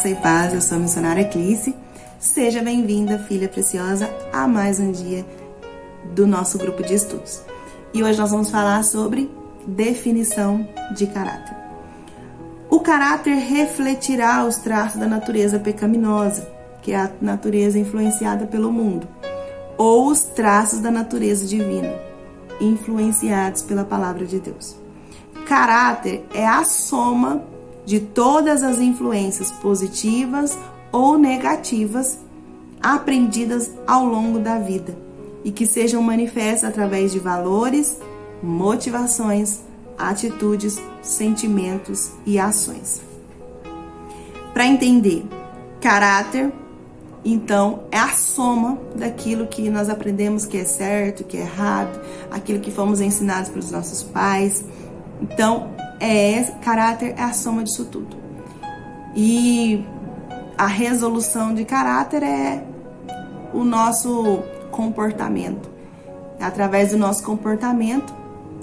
Graça e paz, eu sou a missionária Clícia. Seja bem-vinda, filha preciosa, a mais um dia do nosso grupo de estudos. E hoje nós vamos falar sobre definição de caráter. O caráter refletirá os traços da natureza pecaminosa, que é a natureza influenciada pelo mundo, ou os traços da natureza divina, influenciados pela palavra de Deus. Caráter é a soma de todas as influências positivas ou negativas aprendidas ao longo da vida e que sejam manifestas através de valores, motivações, atitudes, sentimentos e ações. Para entender, caráter, então, é a soma daquilo que nós aprendemos que é certo, que é errado, aquilo que fomos ensinados pelos nossos pais. Então, caráter é a soma disso tudo. E a resolução de caráter é o nosso comportamento. É através do nosso comportamento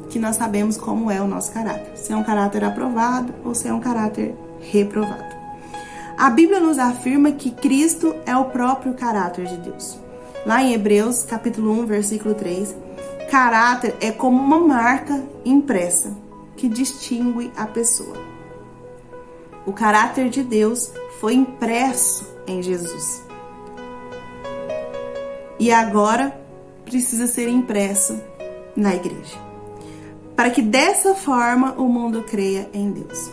que nós sabemos como é o nosso caráter. Se é um caráter aprovado ou se é um caráter reprovado. A Bíblia nos afirma que Cristo é o próprio caráter de Deus. Lá em Hebreus, capítulo 1, versículo 3, caráter é como uma marca impressa que distingue a pessoa. O caráter de Deus foi impresso em Jesus. E agora precisa ser impresso na igreja. Para que dessa forma o mundo creia em Deus.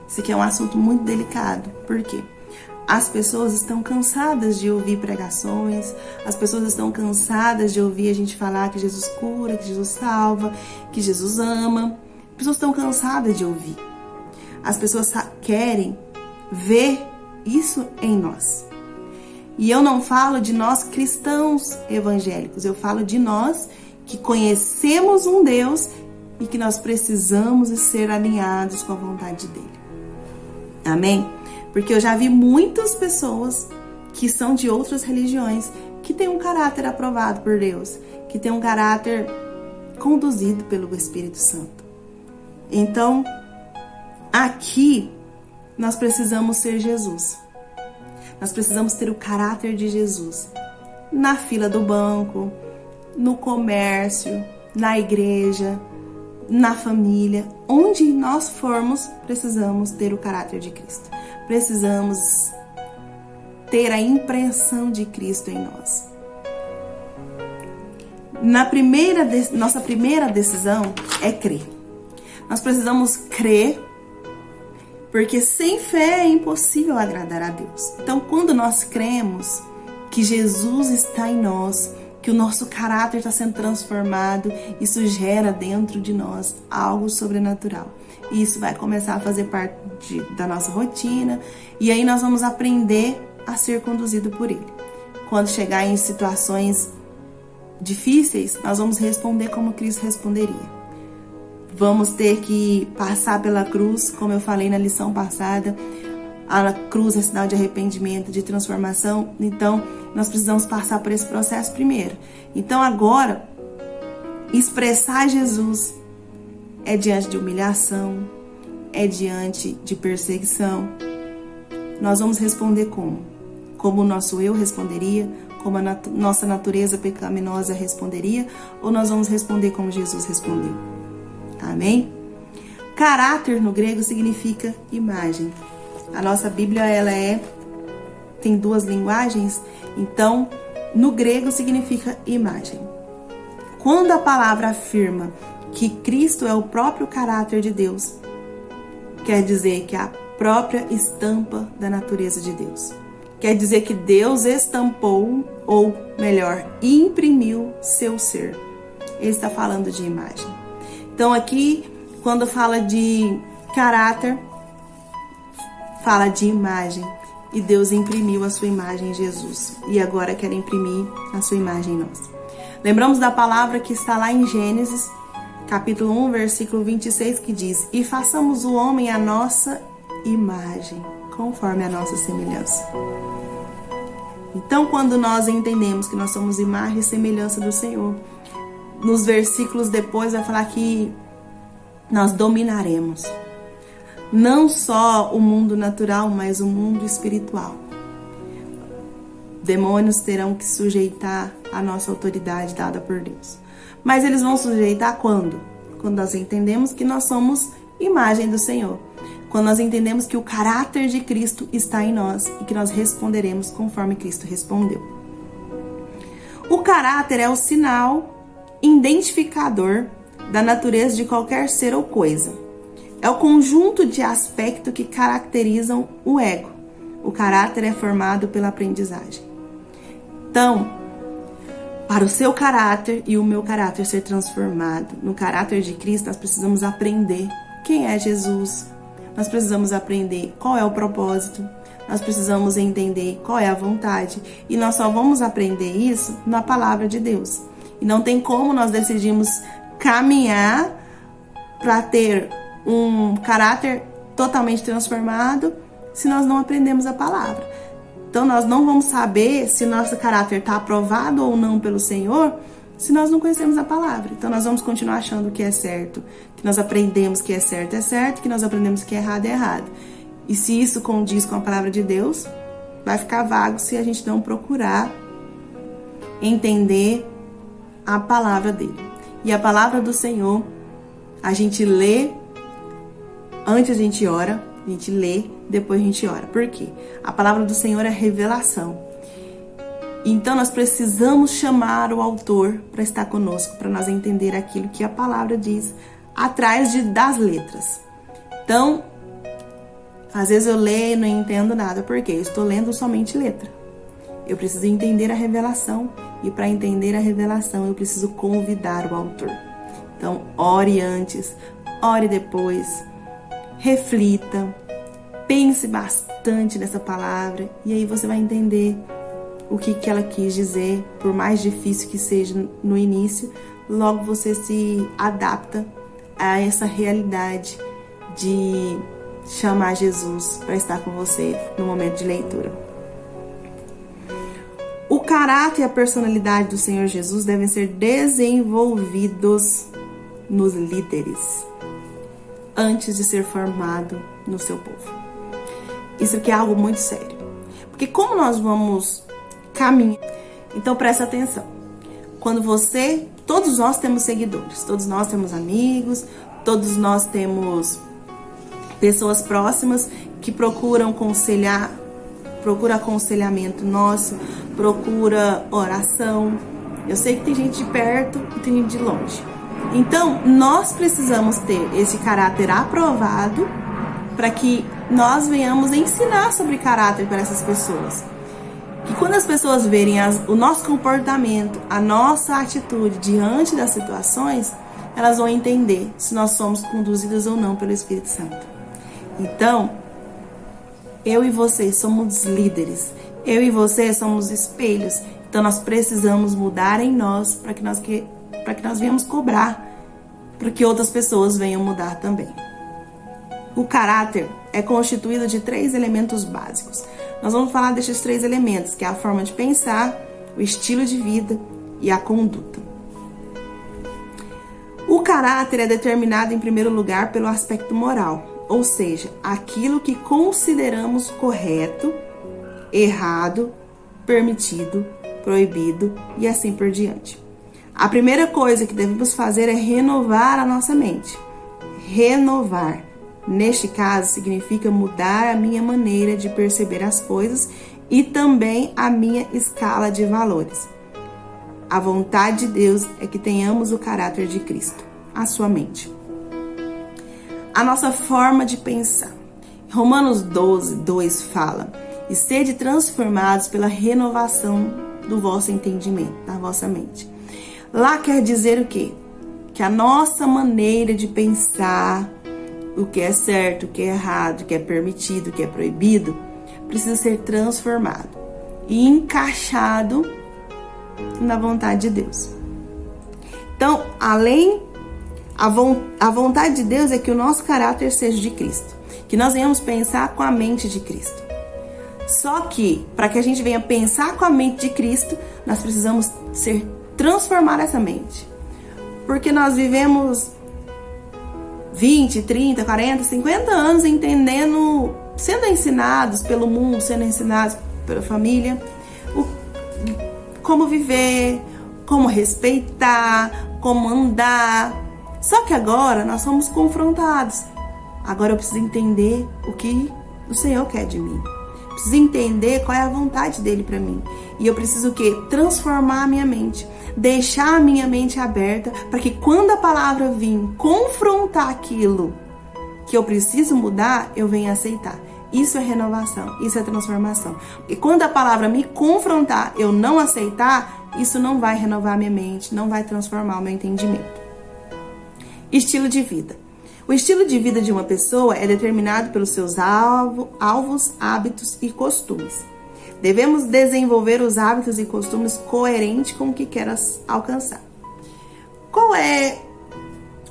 Isso aqui é um assunto muito delicado. Por quê? As pessoas estão cansadas de ouvir pregações, as pessoas estão cansadas de ouvir a gente falar que Jesus cura, que Jesus salva, que Jesus ama. As pessoas estão cansadas de ouvir. As pessoas querem ver isso em nós. E eu não falo de nós cristãos evangélicos, eu falo de nós que conhecemos um Deus e que nós precisamos ser alinhados com a vontade dele. Amém? Porque eu já vi muitas pessoas que são de outras religiões que têm um caráter aprovado por Deus, que têm um caráter conduzido pelo Espírito Santo. Então, aqui nós precisamos ser Jesus. Nós precisamos ter o caráter de Jesus. Na fila do banco, no comércio, na igreja, na família, onde nós formos, precisamos ter o caráter de Cristo. Precisamos ter a impressão de Cristo em nós. Nossa primeira decisão é crer. Nós precisamos crer, porque sem fé é impossível agradar a Deus. Então, quando nós cremos que Jesus está em nós, que o nosso caráter está sendo transformado, isso gera dentro de nós algo sobrenatural. E isso vai começar a fazer parte da nossa rotina, e aí nós vamos aprender a ser conduzido por Ele. Quando chegar em situações difíceis, nós vamos responder como Cristo responderia. Vamos ter que passar pela cruz, como eu falei na lição passada. A cruz é sinal de arrependimento, de transformação. Então, nós precisamos passar por esse processo primeiro. Então, agora, expressar Jesus é diante de humilhação, é diante de perseguição. Nós vamos responder como? Como o nosso eu responderia, como a nossa natureza pecaminosa responderia, ou nós vamos responder como Jesus respondeu? Amém? Caráter no grego significa imagem. A nossa Bíblia tem duas linguagens, então no grego significa imagem. Quando a palavra afirma que Cristo é o próprio caráter de Deus, quer dizer que é a própria estampa da natureza de Deus. Quer dizer que Deus estampou, ou melhor, imprimiu seu ser. Ele está falando de imagem. Então aqui, quando fala de caráter, fala de imagem. E Deus imprimiu a sua imagem em Jesus. E agora quer imprimir a sua imagem em nós. Lembramos da palavra que está lá em Gênesis, capítulo 1, versículo 26, que diz: E façamos o homem à nossa imagem, conforme a nossa semelhança. Então, quando nós entendemos que nós somos imagem e semelhança do Senhor, nos versículos depois vai falar que nós dominaremos. não só o mundo natural, mas o mundo espiritual. Demônios terão que sujeitar a nossa autoridade dada por Deus. Mas eles vão sujeitar quando? Quando nós entendemos que nós somos imagem do Senhor. Quando nós entendemos que o caráter de Cristo está em nós e que nós responderemos conforme Cristo respondeu. O caráter é o sinal identificador da natureza de qualquer ser ou coisa. É o conjunto de aspectos que caracterizam o ego. O caráter é formado pela aprendizagem. Então, para o seu caráter e o meu caráter ser transformado no caráter de Cristo, nós precisamos aprender quem é Jesus. Nós precisamos aprender qual é o propósito. Nós precisamos entender qual é a vontade. E nós só vamos aprender isso na palavra de Deus. E não tem como nós decidirmos caminhar para ter um caráter totalmente transformado se nós não aprendemos a palavra. Então nós não vamos saber se nosso caráter está aprovado ou não pelo Senhor se nós não conhecemos a palavra. Então nós vamos continuar achando que é certo, que nós aprendemos que é certo, que nós aprendemos que é errado. E se isso condiz com a palavra de Deus, vai ficar vago se a gente não procurar entender a palavra dele. E a palavra do Senhor, a gente lê, antes a gente ora, a gente lê, depois a gente ora. Por quê? A palavra do Senhor é revelação. Então nós precisamos chamar o autor para estar conosco, para nós entender aquilo que a palavra diz atrás das letras. Então, às vezes eu leio e não entendo nada. Por quê? Eu estou lendo somente letra. Eu preciso entender a revelação. E para entender a revelação, eu preciso convidar o autor. Então, ore antes, ore depois, reflita, pense bastante nessa palavra. E aí você vai entender o que ela quis dizer. Por mais difícil que seja no início, logo você se adapta a essa realidade de chamar Jesus para estar com você no momento de leitura. O caráter e a personalidade do Senhor Jesus devem ser desenvolvidos nos líderes antes de ser formado no seu povo. Isso aqui é algo muito sério. Porque como nós vamos caminhar? Então presta atenção. Todos nós temos seguidores, todos nós temos amigos, todos nós temos pessoas próximas que procuram aconselhamento nosso, procura oração. Eu sei que tem gente de perto e tem gente de longe. Então, nós precisamos ter esse caráter aprovado para que nós venhamos ensinar sobre caráter para essas pessoas. E quando as pessoas verem o nosso comportamento, a nossa atitude diante das situações, elas vão entender se nós somos conduzidas ou não pelo Espírito Santo. Então, eu e você somos líderes. Eu e você somos espelhos. Então nós precisamos mudar em nós para que nós venhamos cobrar, para que outras pessoas venham mudar também. O caráter é constituído de 3 elementos básicos. Nós vamos falar desses 3 elementos, que é a forma de pensar, o estilo de vida e a conduta. O caráter é determinado em primeiro lugar pelo aspecto moral, ou seja, aquilo que consideramos correto, errado, permitido, proibido e assim por diante. A primeira coisa que devemos fazer é renovar a nossa mente. Renovar, neste caso, significa mudar a minha maneira de perceber as coisas e também a minha escala de valores. A vontade de Deus é que tenhamos o caráter de Cristo, a sua mente. A nossa forma de pensar. Romanos 12:2 fala: e sede transformados pela renovação do vosso entendimento, da vossa mente. Lá quer dizer o quê? Que a nossa maneira de pensar, o que é certo, o que é errado, o que é permitido, o que é proibido, precisa ser transformado e encaixado na vontade de Deus. Então, a vontade de Deus é que o nosso caráter seja de Cristo, que nós venhamos pensar com a mente de Cristo. Só que, para que a gente venha pensar com a mente de Cristo, nós precisamos transformar essa mente. Porque nós vivemos 20, 30, 40, 50 anos entendendo, sendo ensinados pelo mundo, sendo ensinados pela família, como viver, como respeitar, como andar. Só que agora nós somos confrontados. Agora eu preciso entender o que o Senhor quer de mim. Preciso entender qual é a vontade dele para mim. E eu preciso o quê? Transformar a minha mente. Deixar a minha mente aberta para que quando a palavra vir confrontar aquilo que eu preciso mudar, eu venha aceitar. Isso é renovação, isso é transformação. E quando a palavra me confrontar, eu não aceitar, isso não vai renovar minha mente, não vai transformar o meu entendimento. Estilo de vida. O estilo de vida de uma pessoa é determinado pelos seus alvos, hábitos e costumes. Devemos desenvolver os hábitos e costumes coerentes com o que quer alcançar. Qual é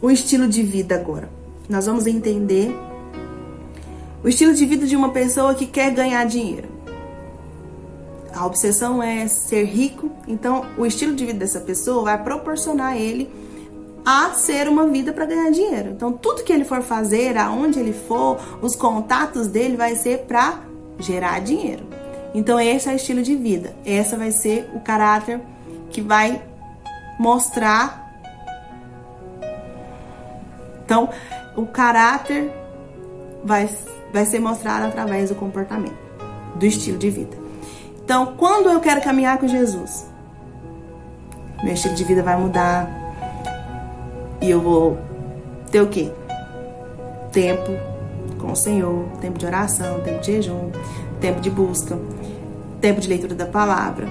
o estilo de vida agora? Nós vamos entender o estilo de vida de uma pessoa que quer ganhar dinheiro. A obsessão é ser rico, então o estilo de vida dessa pessoa vai proporcionar a ele a ser uma vida para ganhar dinheiro. Então tudo que ele for fazer, aonde ele for, os contatos dele vai ser para gerar dinheiro. Então esse é o estilo de vida. Essa vai ser o caráter que vai mostrar. Então o caráter vai ser mostrado através do comportamento, do estilo de vida. Então, quando eu quero caminhar com Jesus, meu estilo de vida vai mudar e eu vou ter o quê? Tempo com o Senhor, tempo de oração, tempo de jejum, tempo de busca, tempo de leitura da palavra.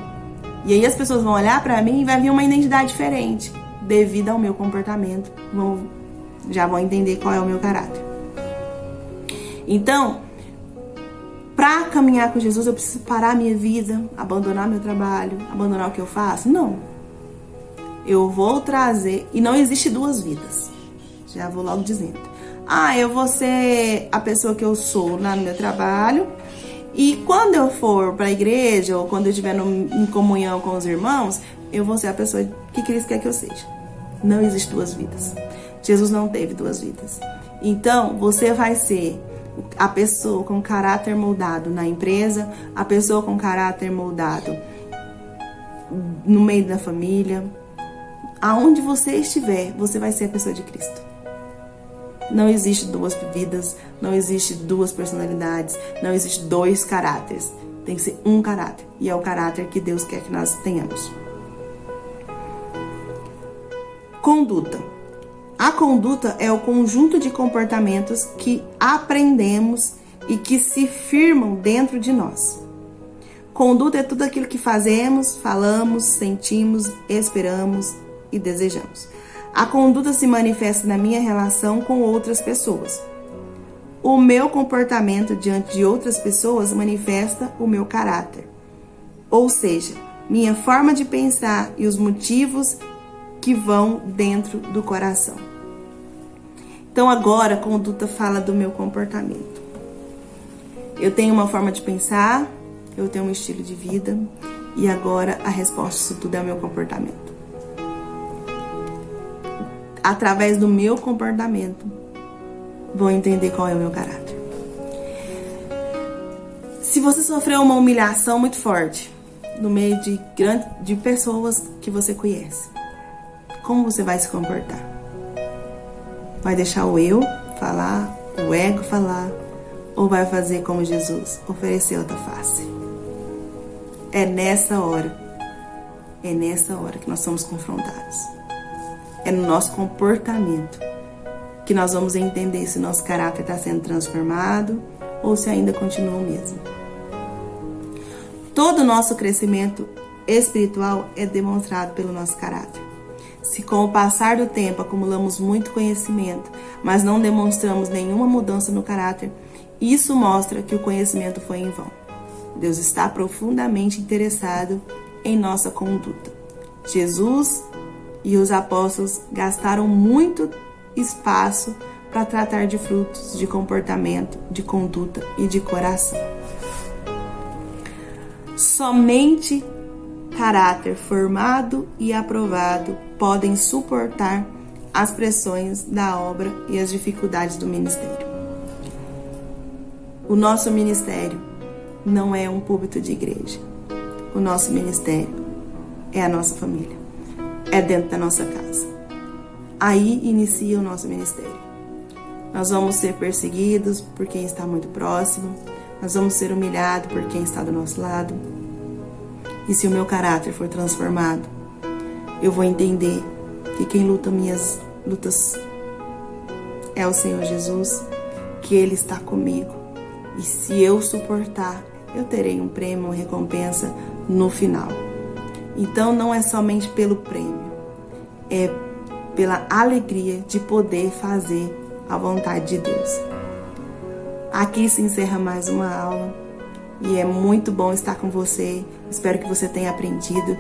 E aí as pessoas vão olhar pra mim e vai vir uma identidade diferente devido ao meu comportamento. Já vão entender qual é o meu caráter. Então, para caminhar com Jesus, eu preciso parar a minha vida, abandonar meu trabalho, abandonar o que eu faço? Não. Eu vou trazer... E não existe duas vidas. Já vou logo dizendo. Eu vou ser a pessoa que eu sou lá no meu trabalho. E quando eu for para a igreja, ou quando eu estiver em comunhão com os irmãos, eu vou ser a pessoa que Cristo quer que eu seja. Não existe duas vidas. Jesus não teve duas vidas. Então, você vai ser a pessoa com caráter moldado na empresa, a pessoa com caráter moldado no meio da família. Aonde você estiver, você vai ser a pessoa de Cristo. Não existe duas vidas, não existe duas personalidades, não existe dois caráteres. Tem que ser um caráter. E é o caráter que Deus quer que nós tenhamos. Conduta. A conduta é o conjunto de comportamentos que aprendemos e que se firmam dentro de nós. Conduta é tudo aquilo que fazemos, falamos, sentimos, esperamos e desejamos. A conduta se manifesta na minha relação com outras pessoas. O meu comportamento diante de outras pessoas manifesta o meu caráter. Ou seja, minha forma de pensar e os motivos que vão dentro do coração. Então agora a conduta fala do meu comportamento. Eu tenho uma forma de pensar, eu tenho um estilo de vida e agora a resposta disso tudo é o meu comportamento. Através do meu comportamento, vou entender qual é o meu caráter. Se você sofreu uma humilhação muito forte no meio de pessoas que você conhece, como você vai se comportar? Vai deixar o eu falar, o ego falar, ou vai fazer como Jesus, oferecer outra face? É nessa hora que nós somos confrontados. É no nosso comportamento que nós vamos entender se nosso caráter está sendo transformado ou se ainda continua o mesmo. Todo o nosso crescimento espiritual é demonstrado pelo nosso caráter. Se com o passar do tempo acumulamos muito conhecimento, mas não demonstramos nenhuma mudança no caráter, isso mostra que o conhecimento foi em vão. Deus está profundamente interessado em nossa conduta. Jesus e os apóstolos gastaram muito espaço para tratar de frutos de comportamento, de conduta e de coração. Somente caráter formado e aprovado podem suportar as pressões da obra e as dificuldades do ministério. O nosso ministério não é um púlpito de igreja. O nosso ministério é a nossa família, é dentro da nossa casa. Aí inicia o nosso ministério. Nós vamos ser perseguidos por quem está muito próximo, nós vamos ser humilhados por quem está do nosso lado. E se o meu caráter for transformado, eu vou entender que quem luta minhas lutas é o Senhor Jesus, que Ele está comigo. E se eu suportar, eu terei um prêmio, uma recompensa no final. Então não é somente pelo prêmio, é pela alegria de poder fazer a vontade de Deus. Aqui se encerra mais uma aula e é muito bom estar com você. Espero que você tenha aprendido.